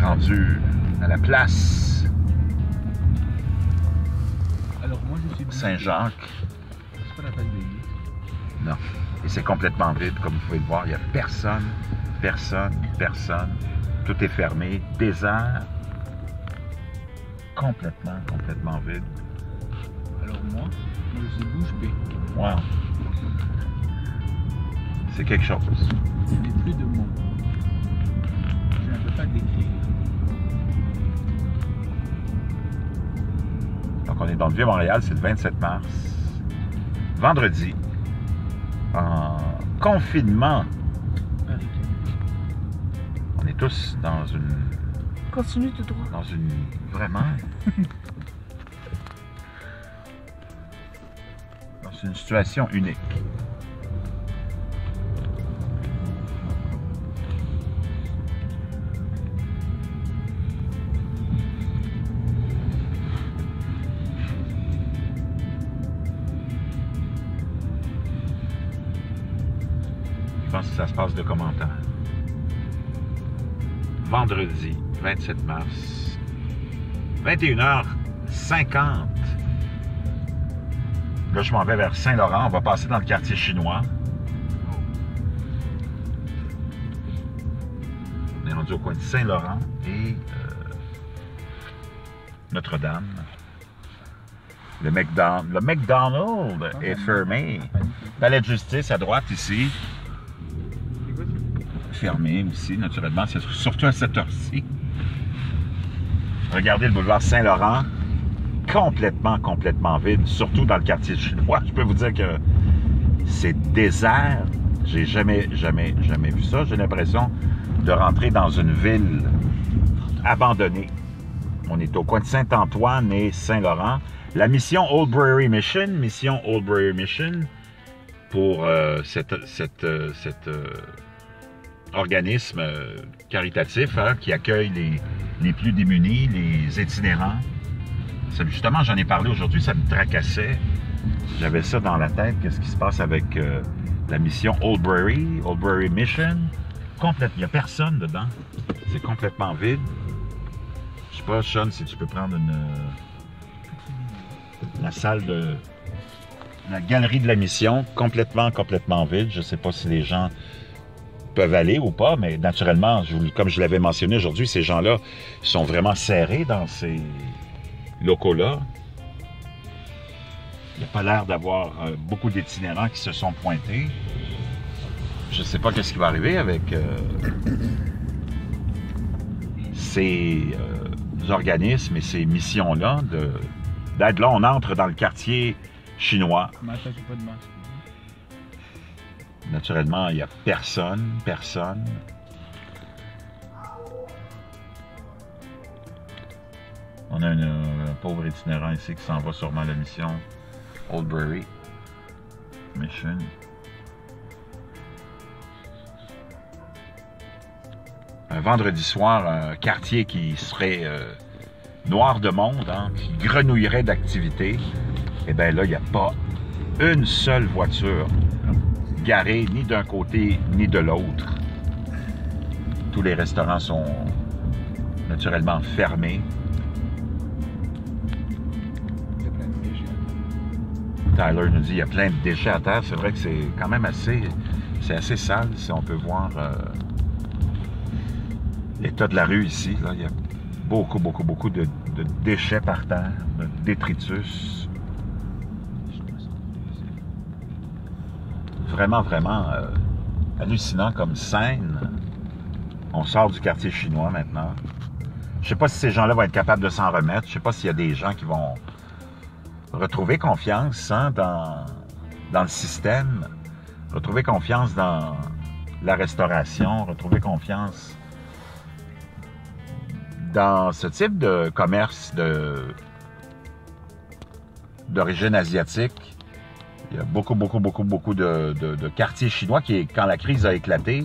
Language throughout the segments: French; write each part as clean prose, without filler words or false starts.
rendu à la place Alors moi je suis Saint-Jacques. C'est pas la peine de lire. Non. Et c'est complètement vide, comme vous pouvez le voir. Il n'y a personne, personne, personne. Tout est fermé, désert. Complètement, complètement vide. Alors moi je suis bouche bée. Wow. C'est quelque chose. Je n'ai plus de mots. Je ne peux pas décrire. Donc, on est dans le Vieux-Montréal, c'est le 27 mars. Vendredi. En confinement. On est tous dans une... Continue tout droit. Dans une... Vraiment... dans une situation unique. Je pense que ça se passe de commentaires. Vendredi 27 mars, 21h50. Là, je m'en vais vers Saint-Laurent. On va passer dans le quartier chinois. On est rendu au coin de Saint-Laurent et Notre-Dame. Le McDonald's est fermé. Palais de justice à droite ici. Fermé aussi, naturellement. C'est surtout à cette heure-ci. Regardez le boulevard Saint-Laurent. Complètement vide, surtout dans le quartier chinois. Je peux vous dire que c'est désert. J'ai jamais vu ça. J'ai l'impression de rentrer dans une ville abandonnée. On est au coin de Saint-Antoine et Saint-Laurent. La mission Oldbury Mission, pour cet organisme caritatif qui accueille les plus démunis, les itinérants. Justement, j'en ai parlé aujourd'hui, ça me tracassait. J'avais ça dans la tête, qu'est-ce qui se passe avec la mission Oldbury Mission. Il n'y a personne dedans. C'est complètement vide. Je sais pas, Sean, si tu peux prendre la salle de... la galerie de la mission, complètement vide. Je ne sais pas si les gens peuvent aller ou pas, mais naturellement, comme je l'avais mentionné aujourd'hui, ces gens-là sont vraiment serrés dans ces locaux-là. Il n'y a pas l'air d'avoir beaucoup d'itinérants qui se sont pointés. Je ne sais pas qu'est-ce qui va arriver avec ces organismes et ces missions-là d'aide. Là, on entre dans le quartier chinois. Naturellement, il n'y a personne. On a un pauvre itinérant ici qui s'en va sûrement à la mission Oldbury Mission. Un vendredi soir, un quartier qui serait noir de monde, qui grenouillerait d'activité. Et bien là, il n'y a pas une seule voiture garée, ni d'un côté, ni de l'autre. Tous les restaurants sont naturellement fermés. Tyler nous dit qu'il y a plein de déchets à terre. C'est vrai que c'est quand même assez sale, si on peut voir l'état de la rue ici. Là, il y a beaucoup de déchets par terre, de détritus. Vraiment hallucinant comme scène. On sort du quartier chinois maintenant. Je ne sais pas si ces gens-là vont être capables de s'en remettre. Je ne sais pas s'il y a des gens qui vont retrouver confiance dans le système, retrouver confiance dans la restauration, retrouver confiance dans ce type de commerce d'origine asiatique. Il y a beaucoup de quartiers chinois qui, quand la crise a éclaté,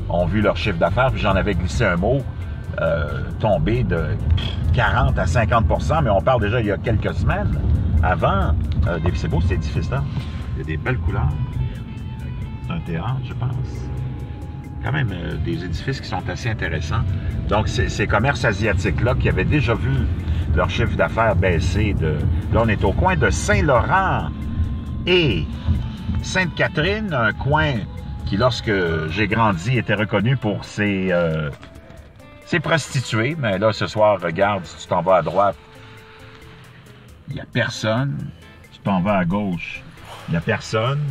ont vu leur chiffre d'affaires, puis j'en avais glissé un mot, tomber de 40 à 50%, mais on parle déjà il y a quelques semaines. Avant, c'est beau, c'est édifice là. Il y a des belles couleurs. C'est un théâtre, je pense. quand même des édifices qui sont assez intéressants. Donc, ces commerces asiatiques-là qui avaient déjà vu leur chiffre d'affaires baisser de... Là, on est au coin de Saint-Laurent et Sainte-Catherine, un coin qui, lorsque j'ai grandi, était reconnu pour ses prostituées. Mais là, ce soir, regarde, si tu t'en vas à droite, il n'y a personne. Tu t'en vas à gauche, il n'y a personne.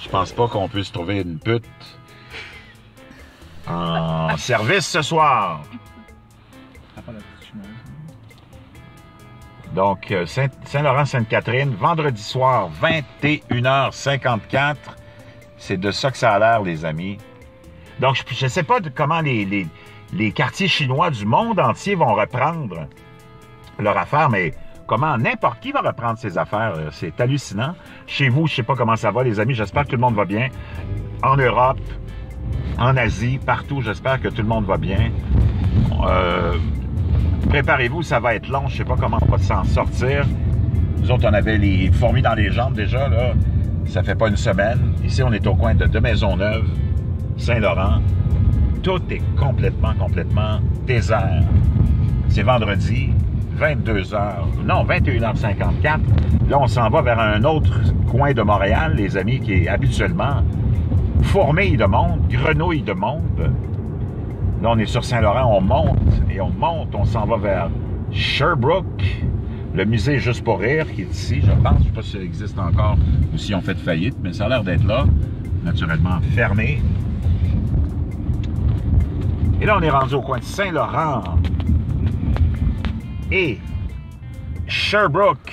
Je pense pas qu'on puisse trouver une pute en service ce soir. Ça pas la petite chinoise. Donc, Saint-Laurent-Sainte-Catherine, vendredi soir, 21h54. C'est de ça que ça a l'air, les amis. Donc, je ne sais pas comment les quartiers chinois du monde entier vont reprendre leur affaire, mais comment n'importe qui va reprendre ses affaires. C'est hallucinant. Chez vous, je ne sais pas comment ça va, les amis. J'espère que tout le monde va bien. En Europe, en Asie, partout, j'espère que tout le monde va bien. Préparez-vous, ça va être long. Je ne sais pas comment on va s'en sortir. Nous autres, on avait les fourmis dans les jambes déjà, là. Ça fait pas une semaine. Ici, on est au coin de Maisonneuve, Saint-Laurent. Tout est complètement désert. C'est vendredi, 21h54. Là, on s'en va vers un autre coin de Montréal, les amis, qui est habituellement fourmille de monde, grenouille de monde. Là, on est sur Saint-Laurent, on monte, on s'en va vers Sherbrooke, le musée Juste pour rire, qui est ici, je pense. Je ne sais pas si ça existe encore ou s'ils ont fait faillite, mais ça a l'air d'être là, naturellement fermé. Et là, on est rendu au coin de Saint-Laurent et Sherbrooke,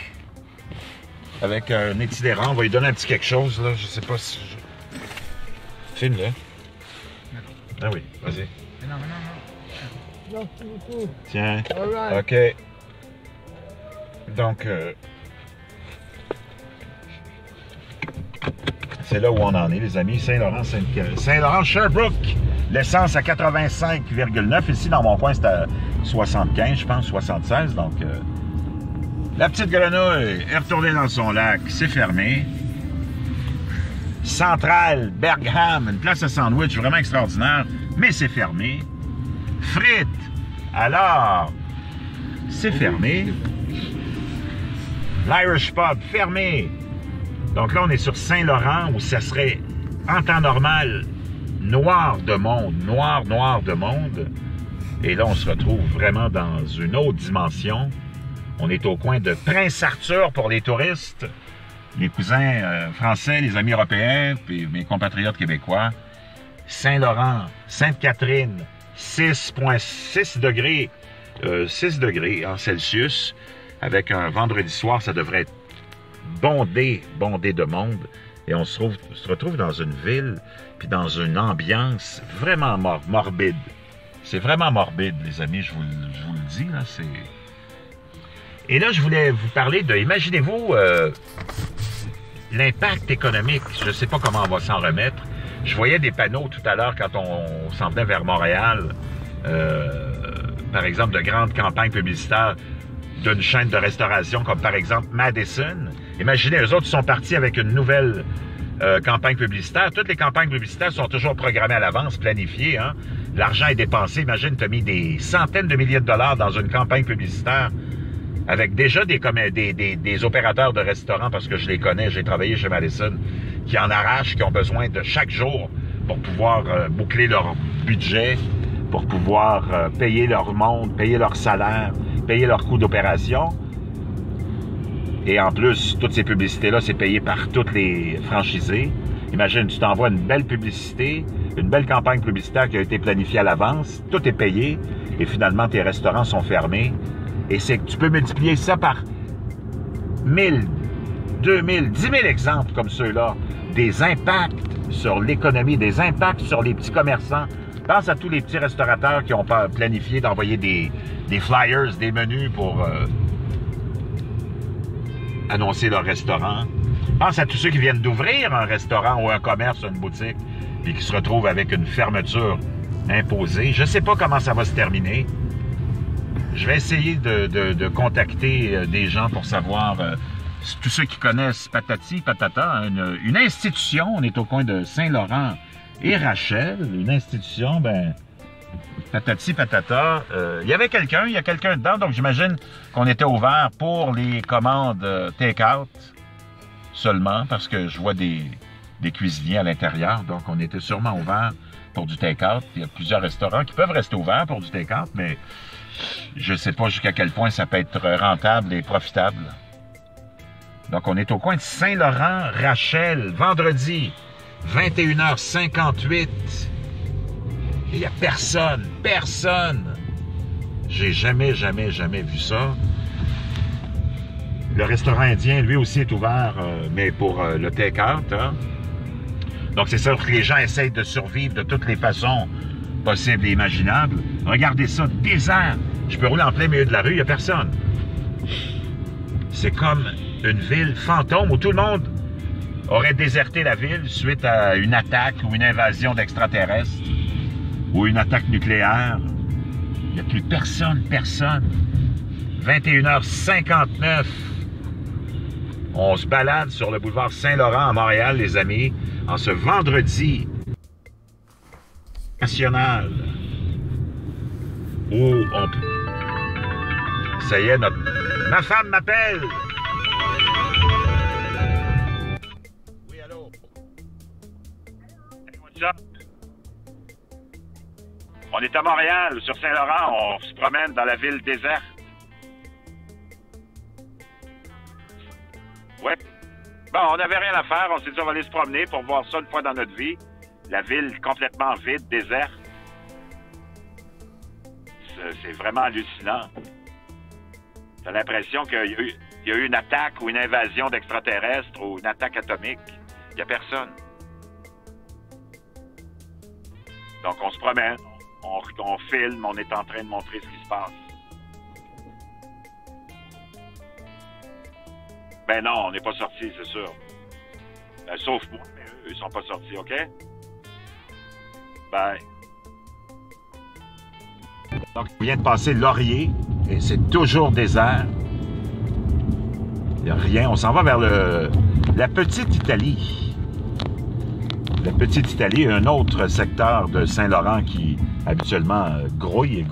avec un itinérant. On va lui donner un petit quelque chose, là. Je sais pas si... Filme-le. Ah oui, vas-y. Non. Tiens. Alright. OK. Donc, c'est là où on en est, les amis. Saint-Laurent, Sherbrooke. L'essence à 85,9. Ici, dans mon coin, c'est à 75, je pense, 76. Donc, la petite grenouille est retournée dans son lac. C'est fermé. Centrale, Bergham, une place à sandwich vraiment extraordinaire, mais c'est fermé. Frites, alors, c'est fermé. L'Irish Pub, fermé. Donc là, on est sur Saint-Laurent, où ça serait, en temps normal, noir de monde. Et là, on se retrouve vraiment dans une autre dimension. On est au coin de Prince-Arthur pour les touristes, les cousins français, les amis européens, puis mes compatriotes québécois. Saint-Laurent, Sainte-Catherine, 6,6 degrés, 6 degrés en Celsius. Avec un vendredi soir, ça devrait être bondé de monde. Et on se retrouve dans une ville, puis dans une ambiance vraiment morbide. C'est vraiment morbide, les amis, je vous le dis, là, c'est... Et là, je voulais vous parler de... Imaginez-vous l'impact économique. Je ne sais pas comment on va s'en remettre. Je voyais des panneaux tout à l'heure quand on s'en venait vers Montréal. Par exemple, de grandes campagnes publicitaires d'une chaîne de restauration comme par exemple Madison. Imaginez, eux autres sont partis avec une nouvelle campagne publicitaire. Toutes les campagnes publicitaires sont toujours programmées à l'avance, planifiées. Hein? L'argent est dépensé. Imagine, tu as mis des centaines de milliers de dollars dans une campagne publicitaire avec déjà des opérateurs de restaurants, parce que je les connais, j'ai travaillé chez Madison, qui en arrachent, qui ont besoin de chaque jour pour pouvoir boucler leur budget, pour pouvoir payer leur monde, payer leur salaire, payer leur coût d'opération. Et en plus, toutes ces publicités-là, c'est payé par toutes les franchisés. Imagine, tu t'envoies une belle publicité, une belle campagne publicitaire qui a été planifiée à l'avance, tout est payé, et finalement, tes restaurants sont fermés. Et c'est que tu peux multiplier ça par 1000, 2000, 10 000 exemples comme ceux-là, des impacts sur l'économie, des impacts sur les petits commerçants. Pense à tous les petits restaurateurs qui ont planifié d'envoyer des flyers, des menus pour annoncer leur restaurant. Pense à tous ceux qui viennent d'ouvrir un restaurant ou un commerce, une boutique, puis qui se retrouvent avec une fermeture imposée. Je ne sais pas comment ça va se terminer. Je vais essayer de contacter des gens pour savoir, tous ceux qui connaissent Patati Patata, une institution, on est au coin de Saint-Laurent Et Rachel, une institution, ben, patati patata, il y avait quelqu'un, il y a quelqu'un dedans, donc j'imagine qu'on était ouvert pour les commandes take-out seulement, parce que je vois des cuisiniers à l'intérieur, donc on était sûrement ouvert pour du take-out. Il y a plusieurs restaurants qui peuvent rester ouverts pour du take-out, mais je ne sais pas jusqu'à quel point ça peut être rentable et profitable. Donc, on est au coin de Saint-Laurent, Rachel, vendredi, 21h58. Et il n'y a personne, personne. J'ai jamais vu ça. Le restaurant indien, lui aussi, est ouvert, mais pour le take-out. Hein? Donc, c'est sûr que les gens essayent de survivre de toutes les façons possibles et imaginables. Regardez ça, désert. Je peux rouler en plein milieu de la rue, il n'y a personne. C'est comme une ville fantôme où tout le monde aurait déserté la ville suite à une attaque ou une invasion d'extraterrestres ou une attaque nucléaire. Il n'y a plus personne. 21h59. On se balade sur le boulevard Saint-Laurent à Montréal, les amis, en ce vendredi national où on... Ça y est, ma femme m'appelle! Oui, allô? Hey, what's up? On est à Montréal, sur Saint-Laurent, on se promène dans la ville déserte. Ouais. Bon, on n'avait rien à faire, on s'est dit on va aller se promener pour voir ça une fois dans notre vie. La ville complètement vide, déserte. C'est vraiment hallucinant. T'as l'impression qu'il y a eu une attaque ou une invasion d'extraterrestres ou une attaque atomique. Il n'y a personne. Donc on se promène, on filme, on est en train de montrer ce qui se passe. Ben non, on n'est pas sortis, c'est sûr. Sauf moi, mais eux, ils sont pas sortis, OK? Bye. Donc, on vient de passer Laurier, et c'est toujours désert. Il n'y a rien. On s'en va vers la Petite Italie. La Petite Italie, un autre secteur de Saint-Laurent qui, habituellement, grouille.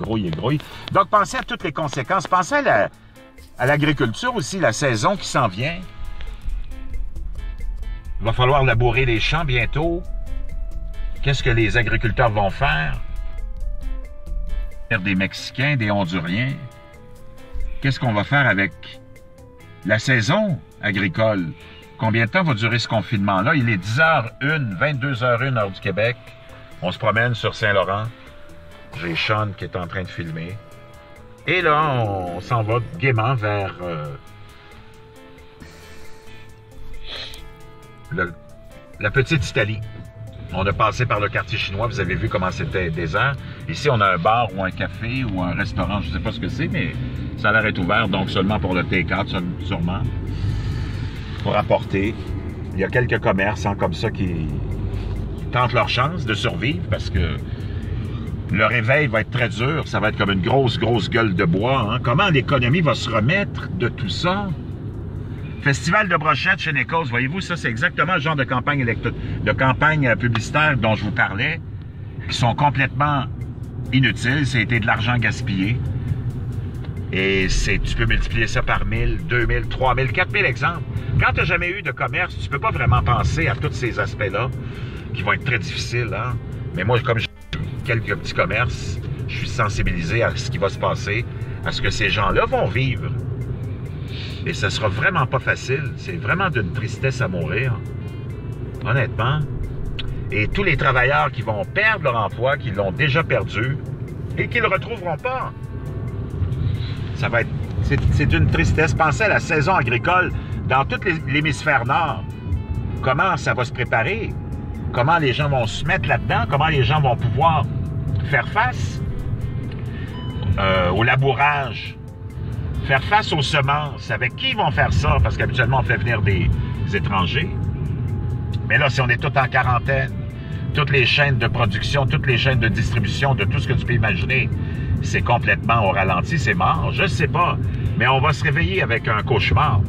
Donc, pensez à toutes les conséquences. Pensez à l'agriculture aussi, la saison qui s'en vient. Il va falloir labourer les champs bientôt. Qu'est-ce que les agriculteurs vont faire? Des Mexicains, des Honduriens. Qu'est-ce qu'on va faire avec la saison agricole? Combien de temps va durer ce confinement-là? Il est 10h01, 22h01, heure du Québec. On se promène sur Saint-Laurent. J'ai Sean qui est en train de filmer. Et là, on s'en va gaiement vers la Petite Italie. On a passé par le quartier chinois, vous avez vu comment c'était désert. Ici, on a un bar ou un café ou un restaurant, je ne sais pas ce que c'est, mais ça a l'air d'être ouvert, donc seulement pour le take-out, sûrement, pour apporter. Il y a quelques commerces comme ça qui tentent leur chance de survivre parce que le réveil va être très dur, ça va être comme une grosse gueule de bois. Hein? Comment l'économie va se remettre de tout ça? Festival de brochettes chez Nichols, voyez-vous, ça c'est exactement le genre de campagne publicitaire dont je vous parlais, qui sont complètement inutiles, c'était de l'argent gaspillé. Et tu peux multiplier ça par 1000, 2000, 3000, 4000 exemples. Quand tu n'as jamais eu de commerce, tu ne peux pas vraiment penser à tous ces aspects-là, qui vont être très difficiles. Hein? Mais moi, comme j'ai quelques petits commerces, je suis sensibilisé à ce qui va se passer, à ce que ces gens-là vont vivre. Et ce sera vraiment pas facile. C'est vraiment d'une tristesse à mourir. Honnêtement. Et tous les travailleurs qui vont perdre leur emploi, qui l'ont déjà perdu, et qui ne le retrouveront pas. Ça va être... C'est d'une tristesse. Pensez à la saison agricole dans tout l'hémisphère nord. Comment ça va se préparer? Comment les gens vont se mettre là-dedans? Comment les gens vont pouvoir faire face au labourage? Faire face aux semences. Avec qui ils vont faire ça? Parce qu'habituellement, on fait venir des étrangers. Mais là, si on est tous en quarantaine, toutes les chaînes de production, toutes les chaînes de distribution, de tout ce que tu peux imaginer, c'est complètement au ralenti, c'est mort. Je ne sais pas. Mais on va se réveiller avec un cauchemar.